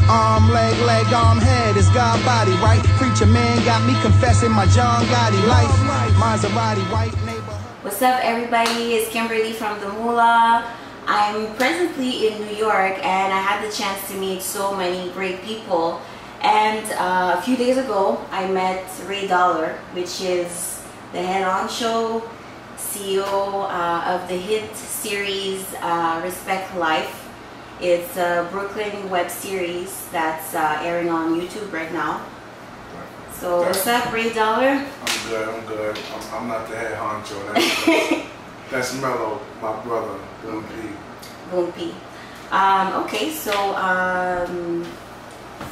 Leg, head is God body, right? Preacher man got me confessing my John Gotti life. Maserati, white neighborhood. What's up, everybody? It's Kimberly from the M.U.L.A. I'm presently in New York, and I had the chance to meet so many great people. And a few days ago, I met Ray Dollar, which is the head honcho CEO of the hit series Respect Life. It's a Brooklyn web series that's airing on YouTube right now. So what's up, Ray Dollar? I'm good. I'm not the head honcho. That's Mellow, my brother, Boom P. Boom P. Okay, so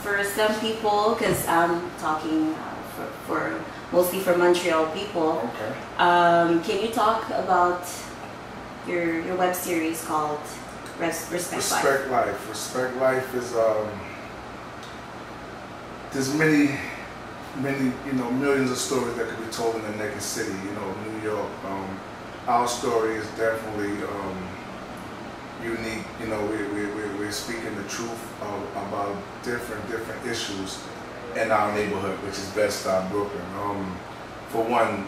for some people, because I'm talking for mostly for Montreal people, okay. Can you talk about your web series called Respect Life? Respect Life is there's many millions of stories that could be told in the naked city, New York. Our story is definitely unique. We're speaking the truth about different issues in our neighborhood, which is Bedstuy, Brooklyn. For one,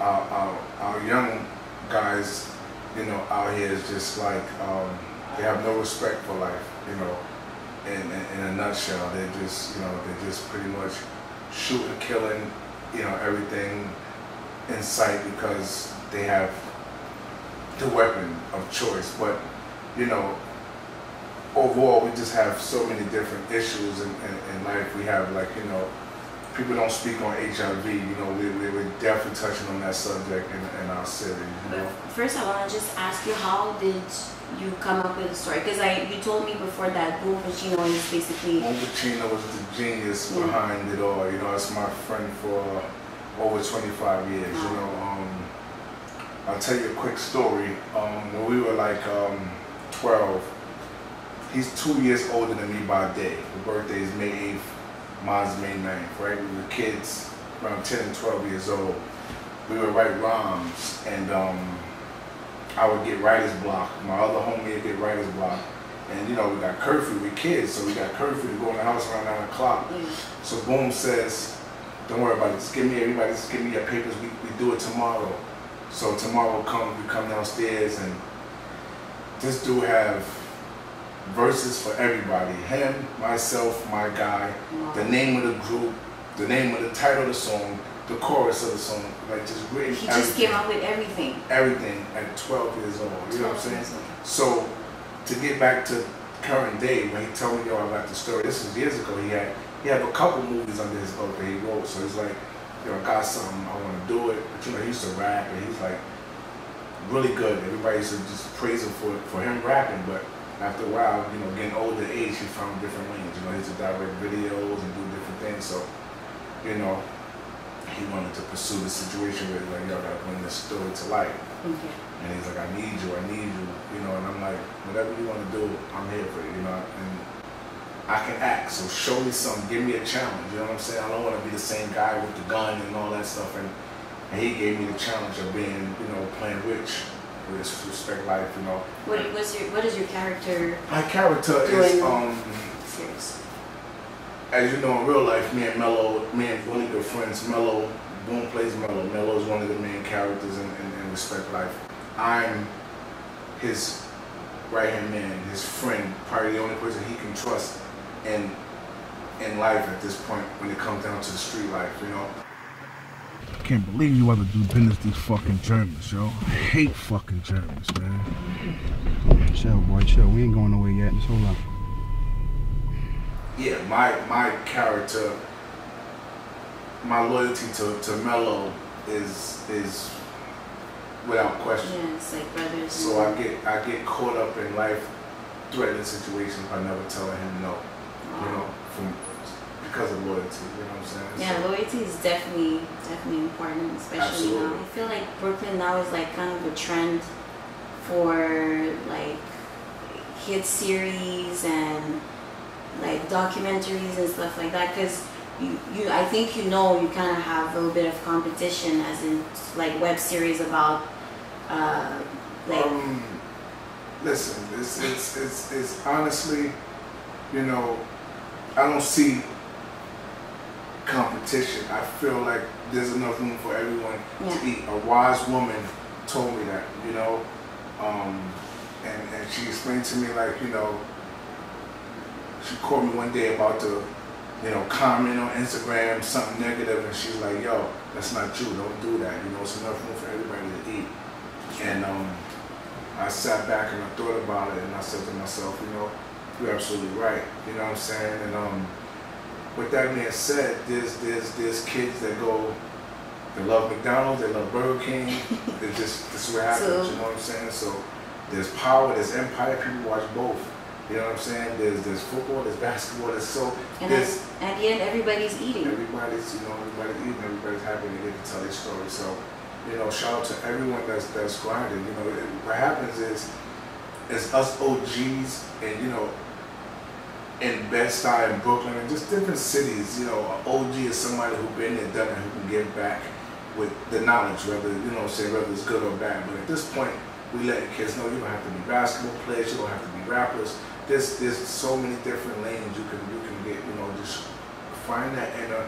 our young guys, out here is just like they have no respect for life. In a nutshell, they're just pretty much shooting, killing, everything in sight because they have the weapon of choice. But overall, we just have so many different issues in life. We have, like, people don't speak on HIV. We're definitely touching on that subject in our city. First, I want to just ask you, how did you come up with the story? Because you told me before that Boom Pacino is basically... Boom Pacino was the genius behind it all. It's my friend for over 25 years. I'll tell you a quick story. When we were like 12, he's 2 years older than me by a day. The birthday is May 8th, mine's May 9th, right? We were kids, around 10 and 12 years old. We would write rhymes, and I would get writer's block. My other homie would get writer's block. And we got curfew, we kids, so we got curfew to go in the house around 9 o'clock. So Boom says, don't worry about it, just give me your papers, we do it tomorrow. So tomorrow we come downstairs, and this dude have verses for everybody. Him, myself, my guy, the name of the group, the name of the title of the song, the chorus of the song, like just written. He just came up with everything. Everything at 12 years old. You know what I'm saying? So to get back to current day, when he told me, yo, I got the story, this was years ago, he had a couple movies under his belt that he wrote. So he's like, yo, I got something, I want to do it. But he used to rap, and he's like really good. Everybody used to just praise him for him rapping, but after a while, getting older age, he found different lanes. He used to direct videos and do different things. So, he wanted to pursue the situation where, like, y'all gotta bring this story to life. And he's like, I need you. And I'm like, whatever you want to do, I'm here for you, and I can act, so show me something, give me a challenge, you know what I'm saying? I don't want to be the same guy with the gun and all that stuff, and he gave me the challenge of being, playing rich. Respect Life, What is your character? My character is as you know, in real life, me and really good friends. Boom plays Mellow. Mellow is one of the main characters in Respect Life. I'm his right-hand man, his friend, probably the only person he can trust in life at this point when it comes down to the street life, I can't believe you ever do business with these fucking Germans, yo. I hate fucking Germans, man. Chill, boy, chill. We ain't going nowhere yet. Just hold on. Yeah, my character, my loyalty to Mellow is without question. Yeah, it's like brothers. So I get caught up in life-threatening situations by never telling him no. Because of loyalty, you know what I'm saying? Yeah, so loyalty is definitely important, especially now. I feel like Brooklyn now is like kind of a trend for like hit series and like documentaries and stuff like that, because I think you kind of have a little bit of competition, as in like web series about listen, it's honestly, I don't see competition. I feel like there's enough room for everyone to eat. A wise woman told me that, you know, and she explained to me, like, you know, she called me one day about to, you know, comment on Instagram something negative, and she's like, yo, that's not you, don't do that, you know, it's enough room for everybody to eat. And I sat back and I thought about it, and I said to myself, you know, you're absolutely right, you know what I'm saying? And with that being said, there's kids that go, they love McDonald's, they love Burger King, it just, this is what happens, you know what I'm saying? So there's power, there's empire, people watch both. You know what I'm saying? There's football, there's basketball, there's so... And at the end, everybody's eating. Everybody's, you know, everybody's eating, everybody's happy to get to tell their story. So, you know, shout out to everyone that's grinding. You know, what happens is us OGs and, you know, in Bedstuy and Brooklyn and just different cities, you know, an OG is somebody who's been there, done it, who can give back with the knowledge, whether, you know, say whether it's good or bad. But at this point, we let the kids know you don't have to be basketball players, you don't have to be rappers. There's so many different lanes you can get, you know, just find that inner,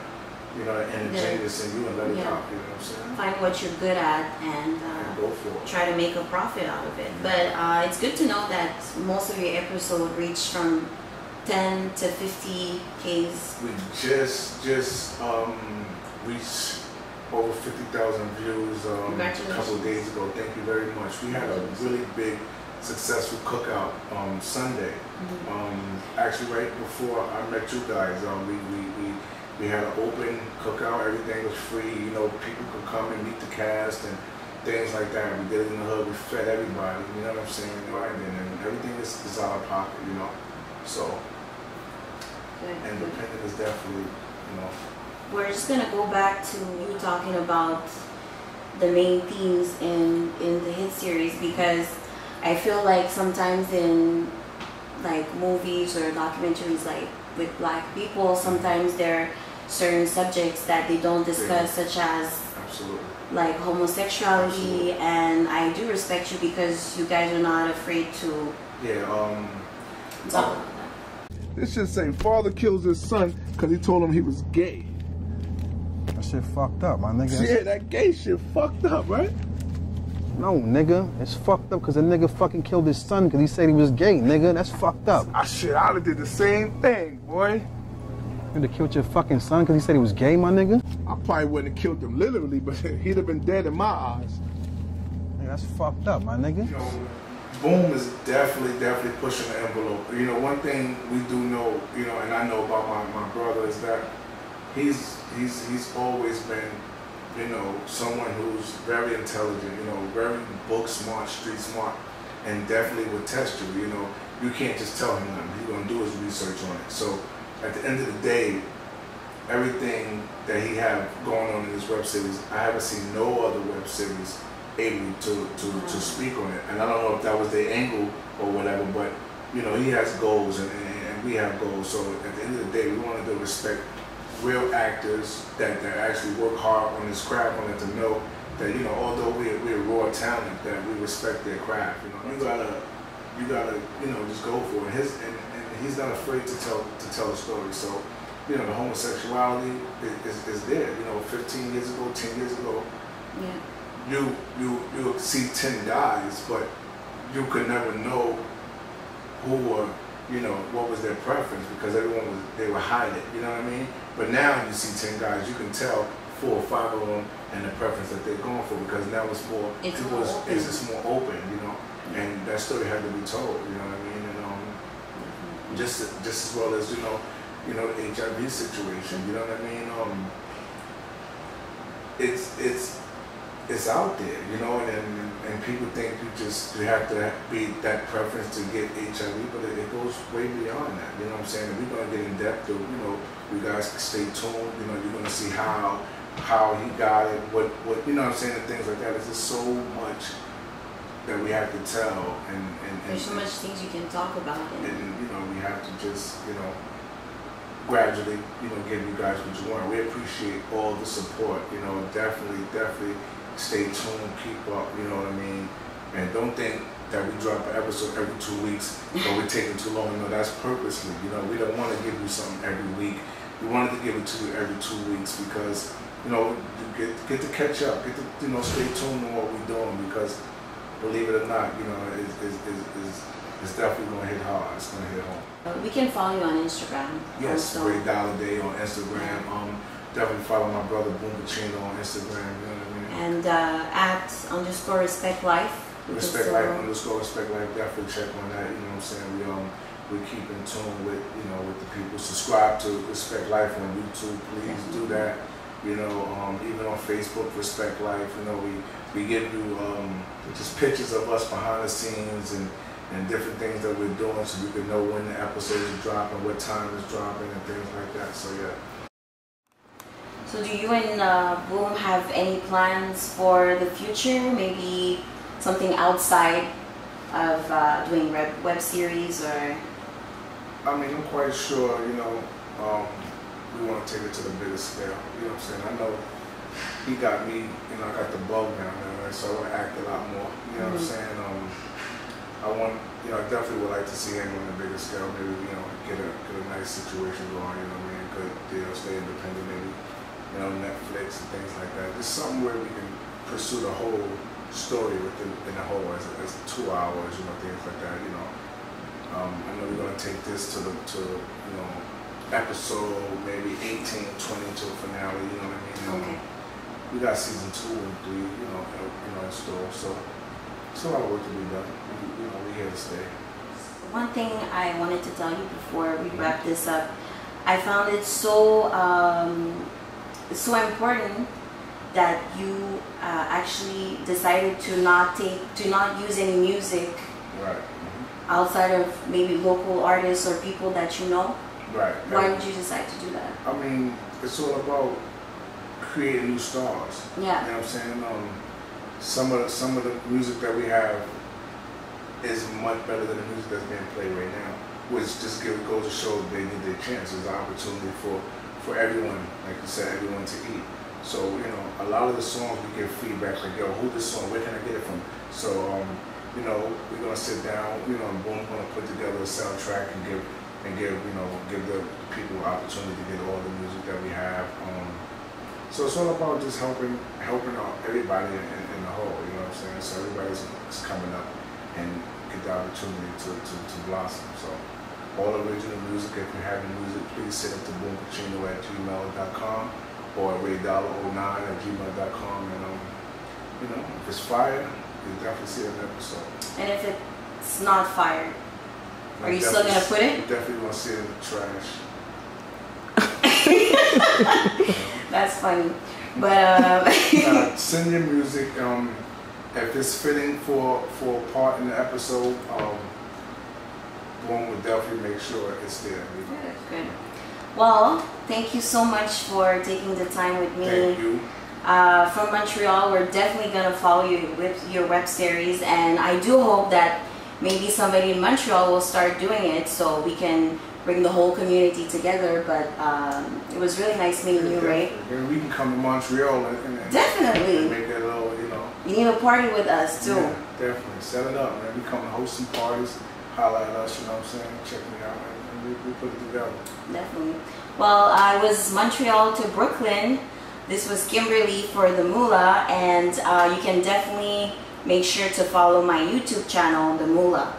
you know, inner genius in you and let it out, you know what I'm saying? Find what you're good at and go for it. Try to make a profit out of it. But it's good to know that most of your episodes reach from 10 to 50 Ks. We just reached over 50,000 views a couple of days ago. Thank you very much. We had a really big, successful cookout Sunday. Actually, right before I met you guys, we had an open cookout. Everything was free. You know, people could come and meet the cast and things like that. We did it in the hood. We fed everybody. You know what I'm saying? And everything is out of pocket. You know, so independent is definitely, you know. We're just gonna go back to you talking about the main themes in the hit series, because I feel like sometimes in like movies or documentaries like with black people, sometimes there are certain subjects that they don't discuss, such as like homosexuality. And I do respect you because you guys are not afraid to talk about that. This should say father kills his son because he told him he was gay. That shit fucked up, my nigga. Yeah, that gay shit fucked up, right? No, nigga. It's fucked up because a nigga fucking killed his son because he said he was gay, nigga. That's fucked up. Ah, shit, I did the same thing, boy. You'd have killed your fucking son because he said he was gay, my nigga? I probably wouldn't have killed him literally, but he'd have been dead in my eyes. Nigga, that's fucked up, my nigga. You know, Boom is definitely pushing the envelope. You know, one thing we do know, you know, and I know about my brother is that he's always been, you know, someone who's very intelligent, you know, very book smart, street smart, and definitely would test you. You know, you can't just tell him nothing. He's gonna do his research on it. So at the end of the day, everything that he have going on in this web series, I haven't seen no other web series able to speak on it. And I don't know if that was their angle or whatever, but you know, he has goals and we have goals. So at the end of the day, we wanted to respect real actors that actually work hard on this craft. Wanted to know that, you know, although we're raw talent, that we respect their craft. You know, you gotta, you know, just go for it. And he's not afraid to tell the story. So, you know, the homosexuality is there. You know, 15 years ago, 10 years ago, you see 10 guys, but you could never know who were, you know, what was their preference, because they were hiding, you know what I mean? But now you see 10 guys, you can tell 4 or 5 of them and the preference that they're going for, because now it's just more open, you know, and that story had to be told, you know what I mean? And just as well as, you know, the HIV situation, you know what I mean? It's out there, you know, and people think you have to be that preference to get HIV, but it goes way beyond that, you know what I'm saying? And we're gonna get in depth of, you know, you guys can stay tuned, you know, you're gonna see how he got it, what you know what I'm saying, and things like that. There's just so much that we have to tell, and there's so much things you can talk about, and you know, we have to just, you know, gradually, you know, give you guys what you want. We appreciate all the support, you know, definitely stay tuned, keep up, you know what I mean? And don't think that we drop an episode every 2 weeks, but we're taking too long. No, that's purposely. You know, we don't want to give you something every week. We wanted to give it to you every 2 weeks because, you know, you get to catch up, get to, you know, stay tuned on what we're doing because, believe it or not, you know, it's definitely going to hit hard. It's going to hit home. We can follow you on Instagram. Yes, also. $1 Day on Instagram. Definitely follow my brother Boom Pacino on Instagram. You know what I mean? And @_respect life. Respect life _respect life. Definitely check on that. You know what I'm saying? We keep in tune with, you know, with the people. Subscribe to Respect Life on YouTube. Please do that. You know, even on Facebook, Respect Life. You know, we give you just pictures of us behind the scenes and different things that we're doing, so you can know when the episodes are dropping, what time it's dropping, and things like that. So yeah. So do you and Boom have any plans for the future? Maybe something outside of doing web series or? I mean, I'm quite sure, you know, we want to take it to the bigger scale. You know what I'm saying? I know he got me, you know, I got the bug now, man, right? So I want to act a lot more. You know what I'm saying? I want, you know, I definitely would like to see him on a bigger scale. Maybe, you know, get a nice situation going. You know what I mean? Good deal, stay independent, maybe, you know, Netflix and things like that. Just something where we can pursue the whole story within the whole as 2 hours, you know, things like that. You know, I know we're gonna take this to you know, episode maybe 18, 20 to a finale. You know what I mean? Okay. We got season 2 and 3, you know, in store. So it's a lot of work to be done. You know, we're here to stay. One thing I wanted to tell you before we wrap this up, I found it so important that you actually decided to not use any music outside of maybe local artists or people that you know. Right. Why did you decide to do that? I mean, it's all about creating new stars. Yeah. You know what I'm saying? Some of the music that we have is much better than the music that's being played right now, which just goes to show they need their chance. It's an opportunity for everyone, like you said, everyone to eat. So, you know, a lot of the songs we get feedback like, yo, who this song, where can I get it from? So, you know, we're gonna sit down, you know, and Boom gonna put together a soundtrack and give the people an opportunity to get all the music that we have. So it's all about just helping out everybody in the whole, you know what I'm saying? So everybody's coming up and get the opportunity to blossom. So all original music, if you have any music, please send it to boompacino@gmail.com or raydollar09@gmail.com, and you know, if it's fire, you'll definitely see an episode. And if it's not fire, are you still gonna put it? You definitely gonna see it in the trash. That's funny, but send your music. If it's fitting for a part in the episode, Boom will definitely make sure it's there. Good. Well, thank you so much for taking the time with me. Thank you. From Montreal, we're definitely gonna follow you with your web series, and I do hope that maybe somebody in Montreal will start doing it so we can bring the whole community together. But it was really nice meeting you, Ray. And we can come to Montreal and definitely and make that little, you know. You need to party with us too. Yeah, definitely. Set it up, man. We come to host some parties, holla at us, you know what I'm saying? Check me out, and we put it together. Definitely. Well, I was Montreal to Brooklyn. This was Kimberly for the Mula, and you can definitely make sure to follow my YouTube channel, the Mula.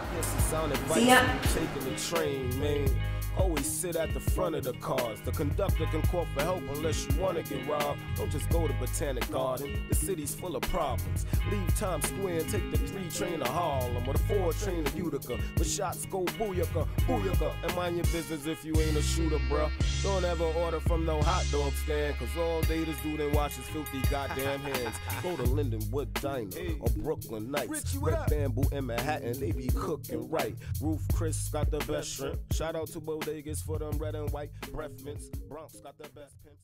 See ya. Taking the train, man. Always sit at the front of the cars. The conductor can call for help unless you want to get robbed. Don't just go to Botanic Garden. The city's full of problems. Leave Times Square and take the 3 train to Harlem or the 4 train to Utica. Where shots go booyaka, booyaka. And mind your business if you ain't a shooter, bruh. Don't ever order from no hot dog stand, cause all they just do then wash his filthy goddamn hands. Go to Lindenwood Diner or Brooklyn Nights. Red Bamboo in Manhattan, they be cooking right. Roof Chris got the best shrimp. Shout out to Bodegas for them red and white breath mints. Bronx got the best pimps.